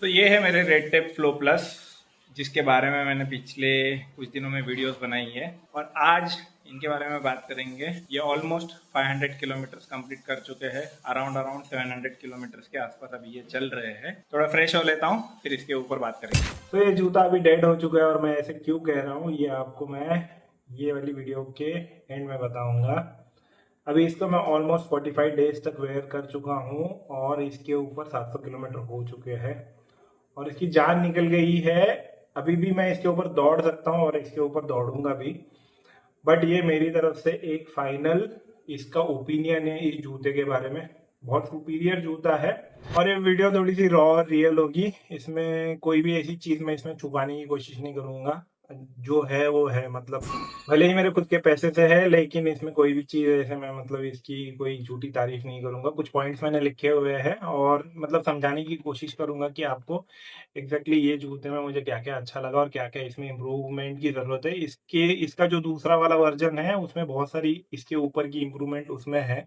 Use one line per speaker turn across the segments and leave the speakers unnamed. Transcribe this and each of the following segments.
तो ये है मेरे रेड टेप फ्लो प्लस, जिसके बारे में मैंने पिछले कुछ दिनों में वीडियोस बनाई है और आज इनके बारे में बात करेंगे। ये ऑलमोस्ट 500 किलोमीटर्स कंप्लीट कर चुके हैं। अराउंड 700 किलोमीटर्स के आसपास अभी ये चल रहे हैं। थोड़ा फ्रेश हो लेता हूँ, फिर इसके ऊपर बात करेंगे। तो ये जूता अभी डेड हो चुका है और मैं ऐसे क्यों कह रहा हूँ ये आपको मैं ये वाली वीडियो के एंड में बताऊँगा। अभी इसको मैं ऑलमोस्ट 45 डेज तक वेयर कर चुका हूँ और इसके ऊपर 700 किलोमीटर हो चुके हैं और इसकी जान निकल गई है। अभी भी मैं इसके ऊपर दौड़ सकता हूँ और इसके ऊपर दौड़ूंगा भी, बट ये मेरी तरफ से एक फाइनल इसका ओपिनियन है इस जूते के बारे में। बहुत सुपीरियर जूता है और ये वीडियो थोड़ी सी रॉ और रियल होगी। इसमें कोई भी ऐसी चीज मैं इसमें छुपाने की कोशिश नहीं करूंगा। जो है वो है, मतलब भले ही मेरे खुद के पैसे से है, लेकिन इसमें कोई भी चीज ऐसे मैं मतलब इसकी कोई झूठी तारीफ नहीं करूंगा। कुछ पॉइंट्स मैंने लिखे हुए हैं और मतलब समझाने की कोशिश करूंगा कि आपको एग्जैक्टली ये जूते में मुझे क्या क्या अच्छा लगा और क्या क्या इसमें इम्प्रूवमेंट की जरूरत है। इसका जो दूसरा वाला वर्जन है उसमें बहुत सारी इसके ऊपर की इम्प्रूवमेंट उसमें है,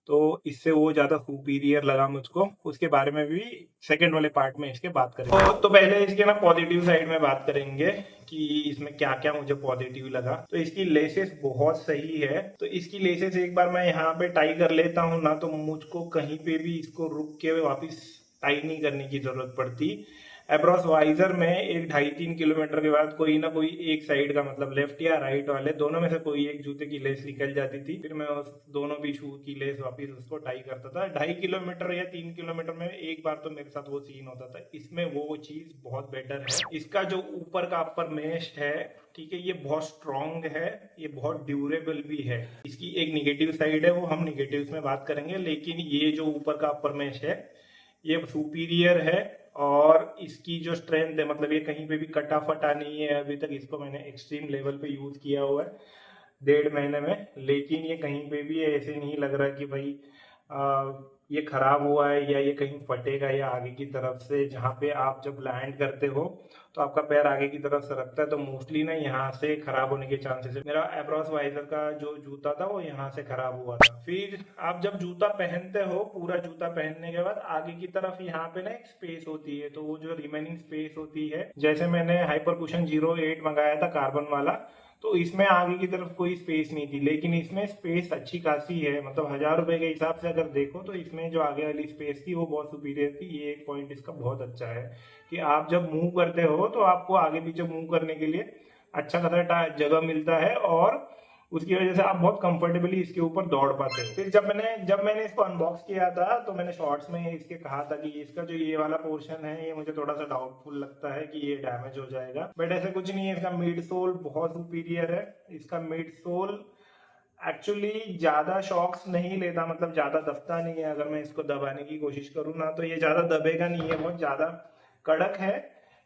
तो इससे वो ज्यादा सुपीरियर लगा मुझको। उसके बारे में भी सेकंड वाले पार्ट में इसके बात करेंगे। तो पहले इसके ना पॉजिटिव साइड में बात करेंगे कि इसमें क्या क्या मुझे पॉजिटिव लगा। तो इसकी लेसेस बहुत सही है। तो इसकी लेसेस एक बार मैं यहाँ पे टाई कर लेता हूँ ना, तो मुझको कहीं पे भी इसको रुक के वापस टाई नहीं करने की जरूरत पड़ती। अप्रॉक्स वाइजर में एक 2.5-3 किलोमीटर के बाद कोई ना कोई एक साइड का, मतलब लेफ्ट या राइट वाले दोनों में से कोई एक जूते की लेस निकल जाती थी। फिर मैं उस दोनों भी शू की लेस वापस उसको टाई करता था। 2.5 किलोमीटर या 3 किलोमीटर में एक बार तो मेरे साथ वो सीन होता था। इसमें वो चीज बहुत बेटर है। इसका जो ऊपर का अपर मेश है, ठीक है, ये बहुत स्ट्रॉन्ग है, ये बहुत ड्यूरेबल भी है। इसकी एक निगेटिव साइड है, वो हम निगेटिव में बात करेंगे, लेकिन ये जो ऊपर का अपर मेश है ये सुपीरियर है। और इसकी जो स्ट्रेंथ है, मतलब ये कहीं पे भी कटा फटा नहीं है। अभी तक इसको मैंने एक्सट्रीम लेवल पे यूज किया हुआ है 1.5 महीने में, लेकिन ये कहीं पे भी ऐसे नहीं लग रहा कि भाई ये खराब हुआ है या ये कहीं फटेगा या आगे की तरफ से। जहाँ पे आप जब लैंड करते हो तो आपका पैर आगे की तरफ सरकता है, तो मोस्टली ना यहाँ से खराब होने के चांसेस है। मेरा एब्रॉस वाइजर का जो जूता था वो यहाँ से खराब हुआ था। फिर आप जब जूता पहनते हो, पूरा जूता पहनने के बाद आगे की तरफ यहाँ पे ना एक स्पेस होती है, तो वो जो रिमेनिंग स्पेस होती है, जैसे मैंने हाइपर कुशन 08 मंगाया था कार्बन वाला, तो इसमें आगे की तरफ कोई स्पेस नहीं थी, लेकिन इसमें स्पेस अच्छी खासी है। मतलब 1000 रुपए के हिसाब से अगर देखो तो इसमें जो आगे वाली स्पेस थी वो बहुत सुपीरियर थी। ये एक पॉइंट इसका बहुत अच्छा है कि आप जब मूव करते हो तो आपको आगे पीछे मूव करने के लिए अच्छा खासा जगह मिलता है और उसकी वजह से आप बहुत कंफर्टेबली इसके ऊपर दौड़ पाते हो। फिर जब मैंने इसको अनबॉक्स किया था तो मैंने शॉर्ट्स में इसके कहा था कि इसका जो ये वाला पोर्शन है ये मुझे थोड़ा सा डाउटफुल लगता है कि ये डैमेज हो जाएगा, बट ऐसा कुछ नहीं है। इसका मिड सोल बहुत सुपीरियर है। इसका मिड सोल एक्चुअली ज्यादा शॉक्स नहीं लेता, मतलब ज्यादा दबता नहीं है। अगर मैं इसको दबाने की कोशिश करूँ ना तो ये ज्यादा दबेगा नहीं है, बहुत ज्यादा कड़क है।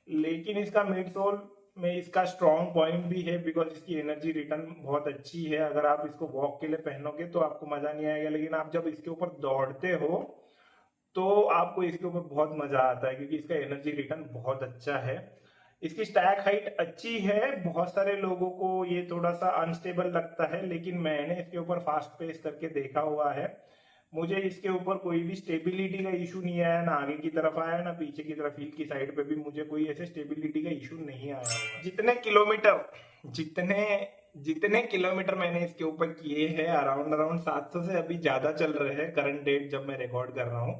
लेकिन इसका मिड सोल में इसका स्ट्रॉन्ग पॉइंट भी है, बिकॉज इसकी एनर्जी रिटर्न बहुत अच्छी है। अगर आप इसको वॉक के लिए पहनोगे तो आपको मजा नहीं आएगा, लेकिन आप जब इसके ऊपर दौड़ते हो तो आपको इसके ऊपर बहुत मजा आता है, क्योंकि इसका एनर्जी रिटर्न बहुत अच्छा है। इसकी स्टैक हाइट अच्छी है। बहुत सारे लोगों को ये थोड़ा सा अनस्टेबल लगता है, लेकिन मैंने इसके ऊपर फास्ट पेस करके देखा हुआ है। मुझे इसके ऊपर कोई भी स्टेबिलिटी का इशू नहीं आया, ना आगे की तरफ आया ना पीछे की तरफ। हील की साइड पे भी मुझे कोई ऐसे स्टेबिलिटी का इशू नहीं आया हुआ। जितने किलोमीटर मैंने इसके ऊपर किए हैं, अराउंड 700 से अभी ज्यादा चल रहे हैं करंट डेट जब मैं रिकॉर्ड कर रहा हूँ।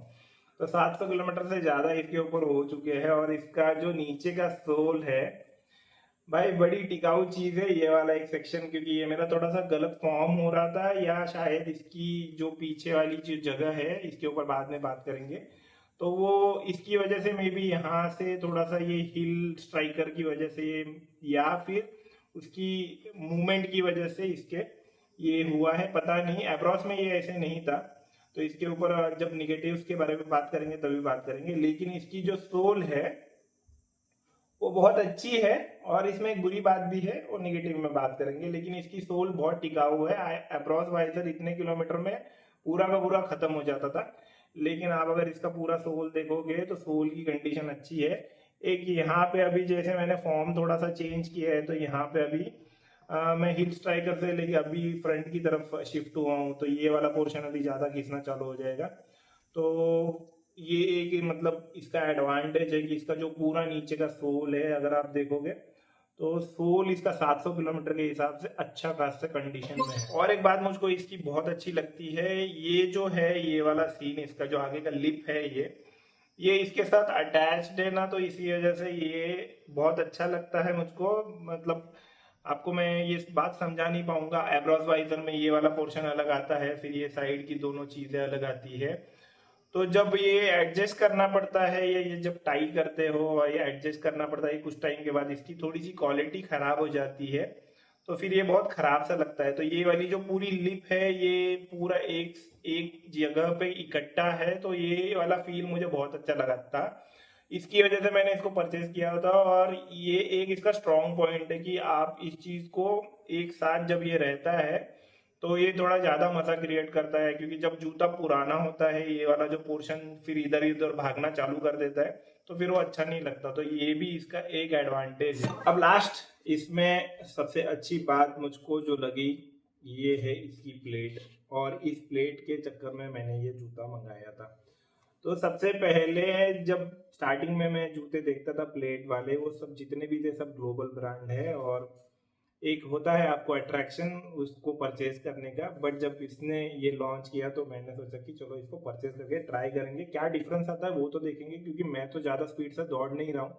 तो 700 किलोमीटर से ज्यादा इसके ऊपर हो चुके हैं। और इसका जो नीचे का सोल है भाई, बड़ी टिकाऊ चीज है ये वाला एक सेक्शन, क्योंकि ये मेरा थोड़ा सा गलत फॉर्म हो रहा था, या शायद इसकी जो पीछे वाली जो जगह है इसके ऊपर बाद में बात करेंगे, तो वो इसकी वजह से मे बी यहाँ से थोड़ा सा ये हिल स्ट्राइकर की वजह से या फिर उसकी मूवमेंट की वजह से इसके ये हुआ है, पता नहीं। एब्रॉस में ये ऐसे नहीं था, तो इसके ऊपर जब निगेटिव्स के बारे में बात करेंगे तभी बात करेंगे। लेकिन इसकी जो सोल है वो बहुत अच्छी है, और इसमें एक बुरी बात भी है, वो निगेटिव में बात करेंगे। लेकिन इसकी सोल बहुत टिकाऊ है। अप्रॉक्स वाइजर इतने किलोमीटर में पूरा का पूरा खत्म हो जाता था, लेकिन आप अगर इसका पूरा सोल देखोगे तो सोल की कंडीशन अच्छी है। एक यहाँ पे अभी जैसे मैंने फॉर्म थोड़ा सा चेंज किया है, तो यहाँ पे अभी मैं हिल स्ट्राइकर से लेके अभी फ्रंट की तरफ शिफ्ट हुआ हूँ, तो ये वाला पोर्शन अभी ज्यादा खींचना चालू हो जाएगा। तो ये एक मतलब इसका एडवांटेज है कि इसका जो पूरा नीचे का सोल है, अगर आप देखोगे तो सोल इसका 700 किलोमीटर के हिसाब से अच्छा खासा कंडीशन में है। और एक बात मुझको इसकी बहुत अच्छी लगती है, ये जो है ये वाला सीन, इसका जो आगे का लिप है ये इसके साथ अटैच्ड है ना, तो इसी वजह से ये बहुत अच्छा लगता है मुझको। मतलब आपको मैं ये बात समझा नहीं पाऊंगा। एब्रॉस वाइजर में ये वाला पोर्शन अलग आता है, फिर ये साइड की दोनों चीजें अलग आती है। तो जब ये एडजस्ट करना पड़ता है, ये जब टाई करते हो और ये एडजस्ट करना पड़ता है, कुछ टाइम के बाद इसकी थोड़ी सी क्वालिटी खराब हो जाती है, तो फिर ये बहुत खराब सा लगता है। तो ये वाली जो पूरी लिप है ये पूरा एक एक जगह पे इकट्ठा है, तो ये वाला फील मुझे बहुत अच्छा लगा था। इसकी वजह से मैंने इसको परचेज किया था। और ये एक इसका स्ट्रॉन्ग पॉइंट है कि आप इस चीज को एक साथ जब ये रहता है तो ये थोड़ा ज्यादा मजा क्रिएट करता है, क्योंकि जब जूता पुराना होता है ये वाला जो पोर्शन फिर इधर उधर भागना चालू कर देता है, तो फिर वो अच्छा नहीं लगता। तो ये भी इसका एक एडवांटेज है। अब लास्ट इसमें सबसे अच्छी बात मुझको जो लगी ये है इसकी प्लेट। और इस प्लेट के चक्कर में मैंने ये जूता मंगाया था। तो सबसे पहले जब स्टार्टिंग में मैं जूते देखता था प्लेट वाले, वो सब जितने भी थे सब ग्लोबल ब्रांड है, और एक होता है आपको अट्रैक्शन उसको परचेज करने का। बट जब इसने ये लॉन्च किया तो मैंने सोचा कि चलो इसको परचेज करके ट्राई करेंगे, क्या डिफरेंस आता है वो तो देखेंगे, क्योंकि मैं तो ज़्यादा स्पीड से दौड़ नहीं रहा हूँ,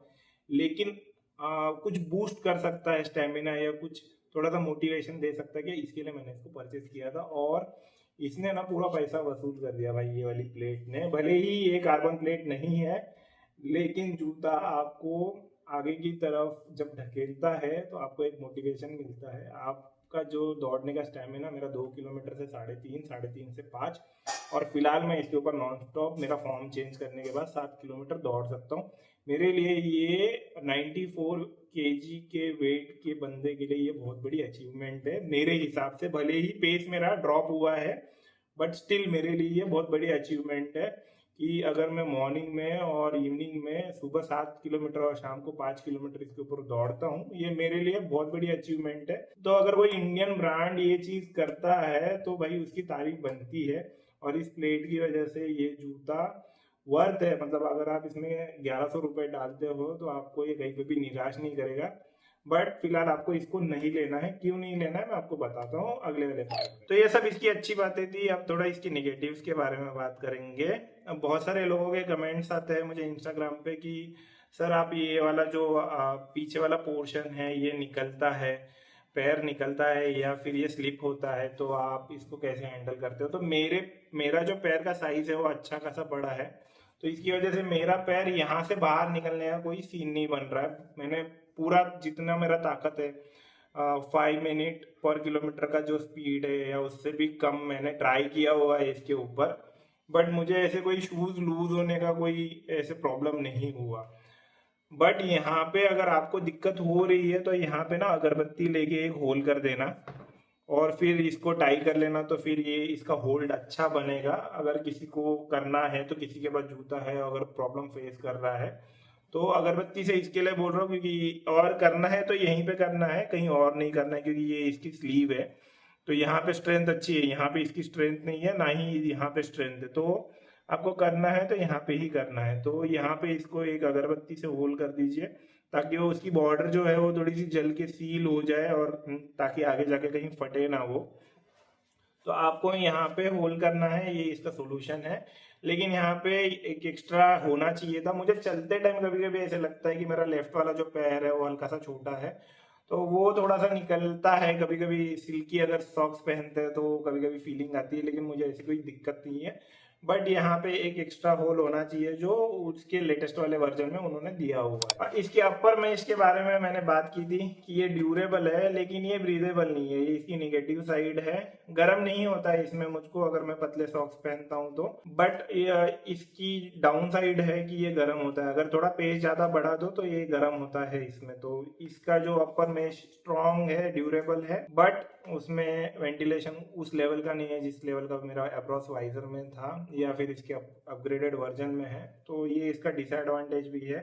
लेकिन कुछ बूस्ट कर सकता है स्टेमिना, या कुछ थोड़ा सा मोटिवेशन दे सकता है, कि इसके लिए मैंने इसको परचेज किया था। और इसने ना पूरा पैसा वसूल कर दिया भाई, ये वाली प्लेट ने। भले ही ये कार्बन प्लेट नहीं है, लेकिन जूता आपको आगे की तरफ जब ढकेलता है तो आपको एक मोटिवेशन मिलता है। आपका जो दौड़ने का स्टेमिना, मेरा 2 किलोमीटर से 3.5, 3.5 से 5, और फिलहाल मैं इसके ऊपर नॉन स्टॉप मेरा फॉर्म चेंज करने के बाद 7 किलोमीटर दौड़ सकता हूँ। मेरे लिए ये 94 केजी के वेट के बंदे के लिए ये बहुत बड़ी अचीवमेंट है मेरे हिसाब से। भले ही पेस मेरा ड्रॉप हुआ है, बट स्टिल मेरे लिए ये बहुत बड़ी अचीवमेंट है कि अगर मैं मॉर्निंग में और इवनिंग में सुबह 7 किलोमीटर और शाम को 5 किलोमीटर इसके ऊपर दौड़ता हूँ, ये मेरे लिए बहुत बड़ी अचीवमेंट है। तो अगर कोई इंडियन ब्रांड ये चीज करता है तो भाई उसकी तारीफ बनती है। और इस प्लेट की वजह से ये जूता वर्थ है। मतलब अगर आप इसमें 1100 रुपये डालते हो तो आपको ये कहीं पे भी निराश नहीं करेगा। बट फिलहाल आपको इसको नहीं लेना है। क्यों नहीं लेना है मैं आपको बताता हूँ अगले वाले पार्ट में। तो ये सब इसकी अच्छी बातें थी। अब थोड़ा इसकी निगेटिव्स के बारे में बात करेंगे। अब बहुत सारे लोगों के कमेंट्स आते हैं मुझे इंस्टाग्राम पे कि सर आप ये वाला जो पीछे वाला पोर्शन है ये निकलता है, पैर निकलता है या फिर ये स्लिप होता है, तो आप इसको कैसे हैंडल करते हो। तो मेरा जो पैर का साइज है वो अच्छा खासा बड़ा है, तो इसकी वजह से मेरा पैर यहाँ से बाहर निकलने का कोई सीन नहीं बन रहा है। मैंने पूरा जितना मेरा ताकत है 5 मिनट पर किलोमीटर का जो स्पीड है या उससे भी कम मैंने ट्राई किया हुआ है इसके ऊपर, बट मुझे ऐसे कोई शूज लूज होने का कोई ऐसे प्रॉब्लम नहीं हुआ। बट यहाँ पे अगर आपको दिक्कत हो रही है तो यहाँ पे ना अगरबत्ती लेके एक होल कर देना और फिर इसको टाई कर लेना, तो फिर ये इसका होल्ड अच्छा बनेगा। अगर किसी को करना है तो किसी के पास जूता है अगर प्रॉब्लम फेस कर रहा है तो अगरबत्ती से इसके लिए बोल रहा हूँ, क्योंकि और करना है तो यहीं पे करना है, कहीं और नहीं करना है, क्योंकि ये इसकी स्लीव है तो यहाँ पे स्ट्रेंथ अच्छी है, यहाँ पे इसकी स्ट्रेंथ नहीं है, ना ही यहाँ पे स्ट्रेंथ है। तो आपको करना है तो यहाँ पे ही करना है। तो यहाँ पे इसको एक अगरबत्ती से होल कर दीजिए ताकि वो उसकी बॉर्डर जो है वो थोड़ी सी जल के सील हो जाए, और ताकि आगे जाके कहीं फटे ना वो। तो आपको यहाँ पे होल करना है, ये इसका सोल्यूशन है। लेकिन यहाँ पे एक एक्स्ट्रा होना चाहिए था। मुझे चलते टाइम कभी कभी ऐसे लगता है कि मेरा लेफ्ट वाला जो पैर है वो हल्का सा छोटा है, तो वो थोड़ा सा निकलता है कभी कभी। सिल्की अगर सॉक्स पहनते हैं तो कभी कभी फीलिंग आती है, लेकिन मुझे ऐसी कोई दिक्कत नहीं है। बट यहाँ पे एक एक्स्ट्रा होल होना चाहिए जो उसके लेटेस्ट वाले वर्जन में उन्होंने दिया हुआ है। और इसके अपर में इसके बारे में मैंने बात की थी कि ये ड्यूरेबल है, लेकिन ये ब्रीदेबल नहीं है। ये इसकी निगेटिव साइड है, गर्म नहीं होता है इसमें मुझको अगर मैं पतले सॉक्स पहनता हूँ तो। बट इसकी डाउन साइड है कि ये गर्म होता है, अगर थोड़ा पेज ज्यादा बढ़ा दो तो ये गर्म होता है इसमें। तो इसका जो अपर में स्ट्रॉन्ग है, ड्यूरेबल है, बट उसमें वेंटिलेशन उस लेवल का नहीं है जिस लेवल का मेरा एब्रॉस वाइजर में था या फिर इसके अपग्रेडेड वर्जन में है। तो ये इसका डिसएडवांटेज भी है।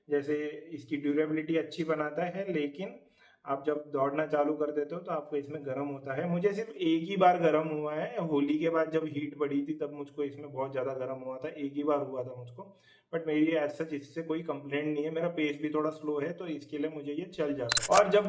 जैसे इसकी ड्यूरेबिलिटी अच्छी बनाता है, लेकिन आप जब दौड़ना चालू कर देते हो तो आपको इसमें गर्म होता है। मुझे सिर्फ एक ही बार गर्म हुआ है, होली के बाद जब हीट बढ़ी थी तब मुझको इसमें बहुत ज़्यादा गर्म हुआ था, एक ही बार हुआ था मुझको। बट मेरी एज सच इससे कोई कंप्लेंट नहीं है, मेरा पेस भी थोड़ा स्लो है तो इसके लिए मुझे ये चल जाता है। और जब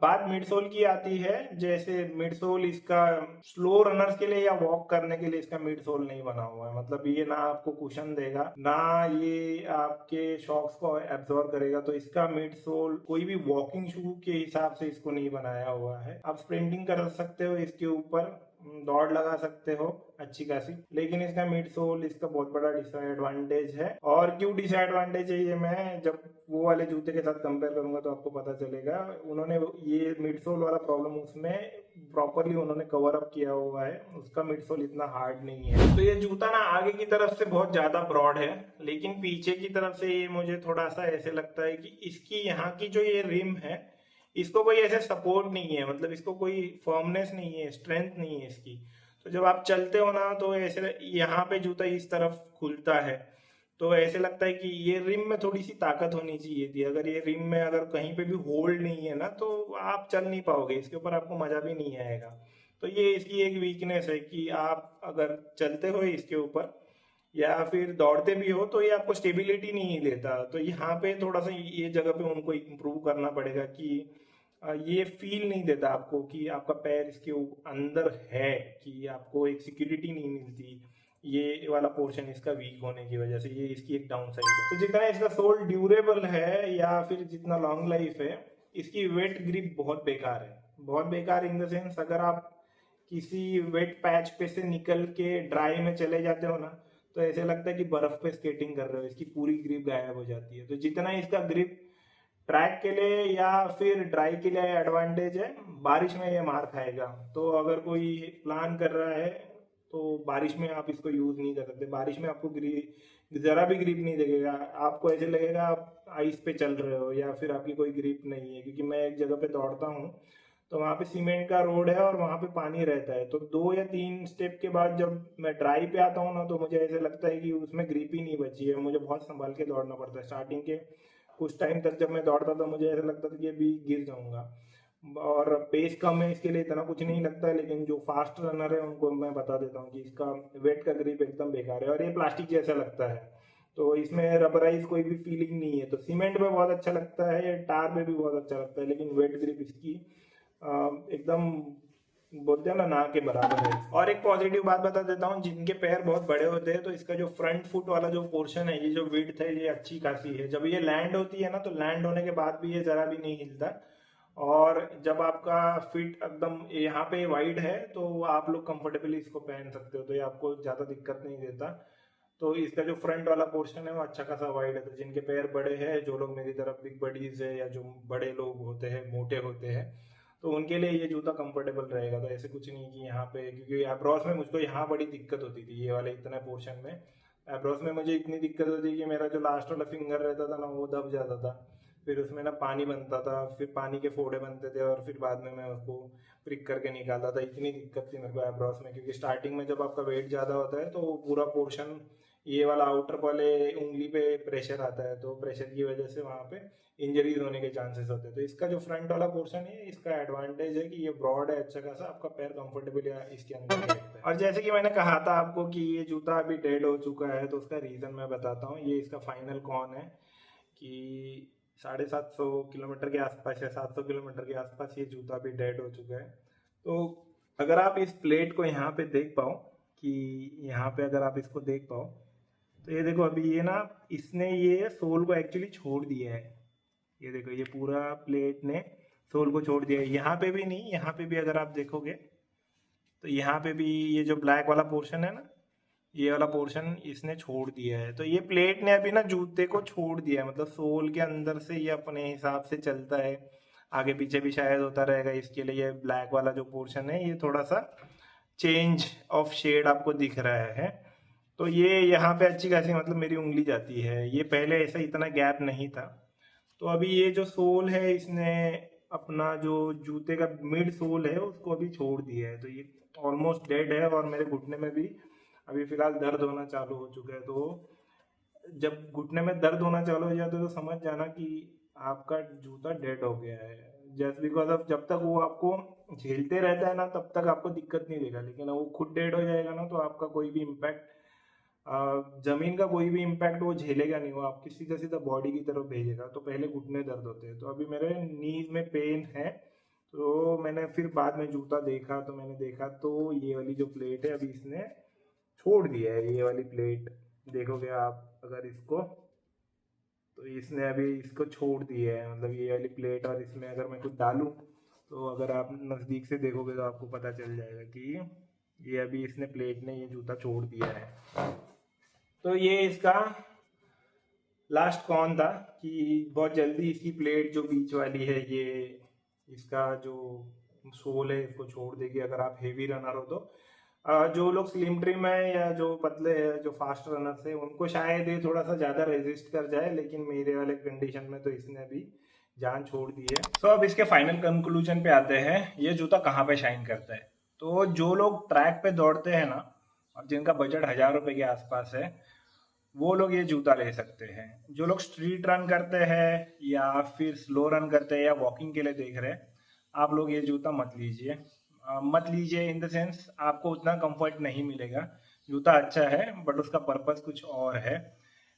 बात मिड सोल की आती है, जैसे मिड सोल इसका स्लो रनर्स के लिए या वॉक करने के लिए इसका मिड सोल नहीं बना हुआ है। मतलब ये ना आपको कुशन देगा, ना ये आपके शॉक्स को एब्जॉर्ब करेगा। तो इसका मिड सोल कोई भी वॉकिंग शू के हिसाब से इसको नहीं बनाया हुआ है। आप स्प्रिंटिंग कर सकते हो इसके ऊपर, दौड़ लगा सकते हो अच्छी खासी, लेकिन इसका मिड सोल इसका बहुत बड़ा डिसएडवांटेज है। और क्यों डिसएडवांटेज है ये मैं जब वो वाले जूते के साथ कंपेयर करूंगा तो आपको पता चलेगा। उन्होंने ये मिड सोल वाला प्रॉब्लम उसमें प्रॉपरली उन्होंने कवर अप किया हुआ है, उसका मिड सोल इतना हार्ड नहीं है। तो ये जूता ना आगे की तरफ से बहुत ज्यादा ब्रॉड है, लेकिन पीछे की तरफ से ये मुझे थोड़ा सा ऐसे लगता है कि इसकी यहाँ की जो ये रिम है इसको कोई ऐसे सपोर्ट नहीं है, मतलब इसको कोई फर्मनेस नहीं है, स्ट्रेंथ नहीं है इसकी। तो जब आप चलते हो ना तो ऐसे यहाँ पे जूता इस तरफ खुलता है, तो ऐसे लगता है कि ये रिम में थोड़ी सी ताकत होनी चाहिए थी। अगर ये रिम में अगर कहीं पे भी होल्ड नहीं है ना तो आप चल नहीं पाओगे, इसके ऊपर आपको मजा भी नहीं आएगा। तो ये इसकी एक वीकनेस है कि आप अगर चलते हो इसके ऊपर या फिर दौड़ते भी हो तो ये आपको स्टेबिलिटी नहीं देता। तो यहाँ पे थोड़ा सा ये जगह पे उनको इम्प्रूव करना पड़ेगा कि ये फील नहीं देता आपको कि आपका पैर इसके अंदर है, कि आपको एक सिक्योरिटी नहीं मिलती। ये वाला पोर्शन इसका वीक होने की वजह से ये इसकी एक डाउन साइड है। तो जितना इसका सोल ड्यूरेबल है या फिर जितना लॉन्ग लाइफ है, इसकी वेट ग्रिप बहुत बेकार है। बहुत बेकार इन द सेंस, अगर आप किसी वेट पैच पे से निकल के ड्राई में चले जाते हो ना तो ऐसे लगता है कि बर्फ पे स्केटिंग कर रहे हो, इसकी पूरी ग्रिप गायब हो जाती है। तो जितना इसका ग्रिप ट्रैक के लिए या फिर ड्राई के लिए एडवांटेज है, बारिश में ये मार खाएगा। तो अगर कोई प्लान कर रहा है तो बारिश में आप इसको यूज नहीं कर सकते। बारिश में आपको जरा भी ग्रिप नहीं देगा, आपको ऐसे लगेगा आप आइस पे चल रहे हो या फिर आपकी कोई ग्रिप नहीं है। क्योंकि मैं एक जगह पे दौड़ता हूँ तो वहाँ पे सीमेंट का रोड है और वहाँ पे पानी रहता है, तो 2 या 3 स्टेप के बाद जब मैं ड्राई पे आता हूँ ना तो मुझे ऐसे लगता है कि उसमें ग्रिप ही नहीं बची है। मुझे बहुत संभाल के दौड़ना पड़ता है। स्टार्टिंग के कुछ टाइम तक जब मैं दौड़ता था मुझे ऐसा लगता था कि अभी गिर जाऊंगा। और पेस कम है इसके लिए इतना कुछ नहीं लगता है, लेकिन जो फास्ट रनर है उनको मैं बता देता हूँ कि इसका वेट का ग्रिप एकदम बेकार है और ये प्लास्टिक जैसा लगता है। तो इसमें रबराइज कोई भी फीलिंग नहीं है। तो सीमेंट में बहुत अच्छा लगता है, ये टार में भी बहुत अच्छा लगता है, लेकिन वेट ग्रिप इसकी एकदम बोलते हैं ना के बराबर है। और एक पॉजिटिव बात बता देता हूँ, जिनके पैर बहुत बड़े होते हैं तो इसका जो फ्रंट फुट वाला जो पोर्शन है, ये जो विड्थ है ये अच्छी खासी है। जब ये लैंड होती है ना तो लैंड होने के बाद भी ये जरा भी नहीं हिलता। और जब आपका फिट एकदम यहाँ पे वाइड है तो आप लोग कंफर्टेबली इसको पहन सकते हो, तो ये आपको ज्यादा दिक्कत नहीं देता। तो इसका जो फ्रंट वाला पोर्शन है वो अच्छा खासा वाइड है। तो जिनके पैर बड़े हैं, जो लोग मेरी तरफ बिग बडीज है या जो बड़े लोग होते हैं, मोटे होते हैं, तो उनके लिए ये जूता कंफर्टेबल रहेगा। तो ऐसे कुछ नहीं कि यहाँ पे, क्योंकि एब्रॉस में मुझको यहाँ बड़ी दिक्कत होती थी ये वाले इतने पोर्शन में। एब्रॉस में मुझे इतनी दिक्कत होती थी कि मेरा जो लास्ट वाला फिंगर रहता था ना वो दब जाता था, फिर उसमें ना पानी बनता था, फिर पानी के फोड़े बनते थे और फिर बाद में मैं उसको प्रिक करके निकालता था। इतनी दिक्कत थी मेरे को एब्रॉस में, क्योंकि स्टार्टिंग में जब आपका वेट ज़्यादा होता है तो पूरा पोर्शन ये वाला आउटर वाले उंगली पे प्रेशर आता है, तो प्रेशर की वजह से वहाँ पे इंजरीज होने के चांसेस होते हैं। तो इसका जो फ्रंट वाला पोर्शन है इसका एडवांटेज है कि ये ब्रॉड है अच्छा खासा, आपका पैर कंफर्टेबल इसके अंदर बैठता है। और जैसे कि मैंने कहा था आपको कि ये जूता अभी डेड हो चुका है, तो उसका रीजन मैं बताता हूँ। ये इसका फाइनल कॉन है कि 750 किलोमीटर के आसपास या 700 किलोमीटर के आसपास ये जूता भी डेड हो चुका है। तो अगर आप इस प्लेट को यहाँ पे देख पाओ, कि यहाँ पे अगर आप इसको देख पाओ तो ये देखो अभी ये ना इसने ये सोल को एक्चुअली छोड़ दिया है। ये देखो ये पूरा प्लेट ने सोल को छोड़ दिया है। यहाँ पे भी नहीं, यहाँ पे भी अगर आप देखोगे तो यहाँ पे भी ये जो ब्लैक वाला पोर्शन है ना, ये वाला पोर्शन इसने छोड़ दिया है। तो ये प्लेट ने अभी ना जूते को छोड़ दिया है, मतलब सोल के अंदर से ये अपने हिसाब से चलता है। आगे पीछे भी शायद होता रहेगा, इसके लिए ये ब्लैक वाला जो पोर्शन है ये थोड़ा सा चेंज ऑफ शेड आपको दिख रहा है। तो ये यहाँ पे अच्छी खासी मतलब मेरी उंगली जाती है, ये पहले ऐसा इतना गैप नहीं था। तो अभी ये जो सोल है इसने अपना जो जूते का मिड सोल है उसको अभी छोड़ दिया है, तो ये ऑलमोस्ट डेड है। और मेरे घुटने में भी अभी फिलहाल दर्द होना चालू हो चुका है। तो जब घुटने में दर्द होना चालू हो जाता है तो समझ जाना कि आपका जूता डेड हो गया है।
जस्ट बिकॉज ऑफ जब तक वो आपको झेलते रहता है ना तब तक आपको दिक्कत नहीं देगा, लेकिन वो खुद डेड हो जाएगा ना तो आपका कोई भी इम्पैक्ट, जमीन का कोई भी इम्पैक्ट वो झेलेगा नहीं, वो आपकी सीधा सीधा बॉडी की तरफ भेजेगा। तो पहले घुटने दर्द होते हैं, तो अभी मेरे नीज में पेन है। तो मैंने फिर बाद में जूता देखा तो मैंने देखा तो ये वाली जो प्लेट है अभी इसने छोड़ दिया है, ये वाली प्लेट देखोगे आप अगर इसको, तो इसने अभी इसको छोड़ दिया है, मतलब ये वाली प्लेट। और इसमें अगर मैं कुछ डालूं तो अगर आप नज़दीक से देखोगे तो आपको पता चल जाएगा कि ये अभी इसने प्लेट ने ये जूता छोड़ दिया है। तो ये इसका लास्ट कौन था कि बहुत जल्दी इसकी प्लेट जो बीच वाली है ये इसका जो सोल है इसको छोड़ देगी अगर आप हेवी रनर हो तो। जो लोग स्लिम ट्रिम है या जो पतले है जो फास्ट रनर्स है उनको शायद ये थोड़ा सा ज़्यादा रेजिस्ट कर जाए, लेकिन मेरे वाले कंडीशन में तो इसने अभी जान छोड़ दी है। तो अब इसके फाइनल कंक्लूजन पे आते हैं, ये जूता कहाँ पे शाइन करता है। तो जो लोग ट्रैक पे दौड़ते हैं ना और जिनका बजट 1000 रुपये के आसपास है वो लोग ये जूता ले सकते हैं। जो लोग स्ट्रीट रन करते हैं या फिर स्लो रन करते हैं या वॉकिंग के लिए देख रहे हैं, आप लोग ये जूता मत लीजिए। मत लीजिए इन द सेंस आपको उतना कंफर्ट नहीं मिलेगा। जूता अच्छा है बट उसका पर्पस कुछ और है।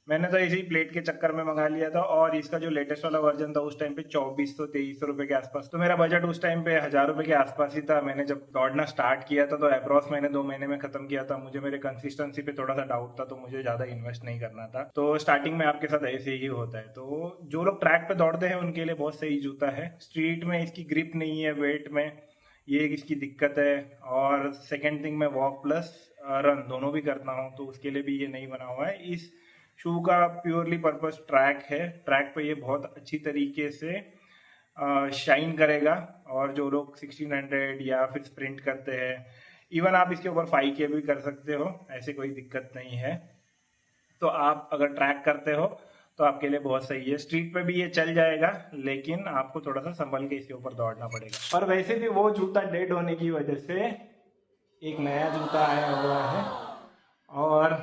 मैंने तो इसी प्लेट के चक्कर में मंगा लिया था और इसका जो लेटेस्ट वाला वर्जन था उस टाइम पे 2400-2300 रुपये के आसपास। तो मेरा बजट उस टाइम पे 1000 रुपये के आसपास ही था। मैंने जब दौड़ना स्टार्ट किया था तो अप्रॉक्स मैंने 2 महीने में खत्म किया था। मुझे मेरे कंसिस्टेंसी पे थोड़ा सा डाउट था तो मुझे ज़्यादा इन्वेस्ट नहीं करना था। तो स्टार्टिंग में आपके साथ ऐसे ही होता है। तो जो लोग ट्रैक पे दौड़ते हैं उनके लिए बहुत सही जूता है। स्ट्रीट में इसकी ग्रिप नहीं है, वेट में ये एक इसकी दिक्कत है। और सेकेंड थिंग मैं वॉक प्लस रन दोनों भी करता हूँ तो उसके लिए भी ये नहीं बना हुआ है। इस शू का प्योरली पर्पस ट्रैक है। ट्रैक पे ये बहुत अच्छी तरीके से शाइन करेगा। और जो लोग 1600 या फिर स्प्रिंट करते हैं, इवन आप इसके ऊपर 5K भी कर सकते हो, ऐसे कोई दिक्कत नहीं है। तो आप अगर ट्रैक करते हो तो आपके लिए बहुत सही है। स्ट्रीट पे भी ये चल जाएगा लेकिन आपको थोड़ा सा संभल के इसके ऊपर दौड़ना पड़ेगा। और वैसे भी वो जूता डेड होने की वजह से एक नया जूता आया हुआ है और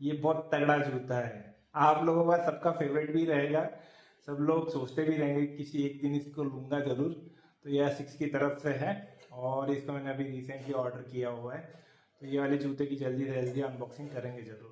ये बहुत तगड़ा जूता है। आप लोगों का सबका फेवरेट भी रहेगा, सब लोग सोचते भी रहेंगे किसी एक दिन इसको लूँगा ज़रूर। तो यह 6 की तरफ से है और इसको मैंने अभी रिसेंटली ऑर्डर किया हुआ है। तो ये वाले जूते की जल्दी से जल्दी अनबॉक्सिंग करेंगे ज़रूर।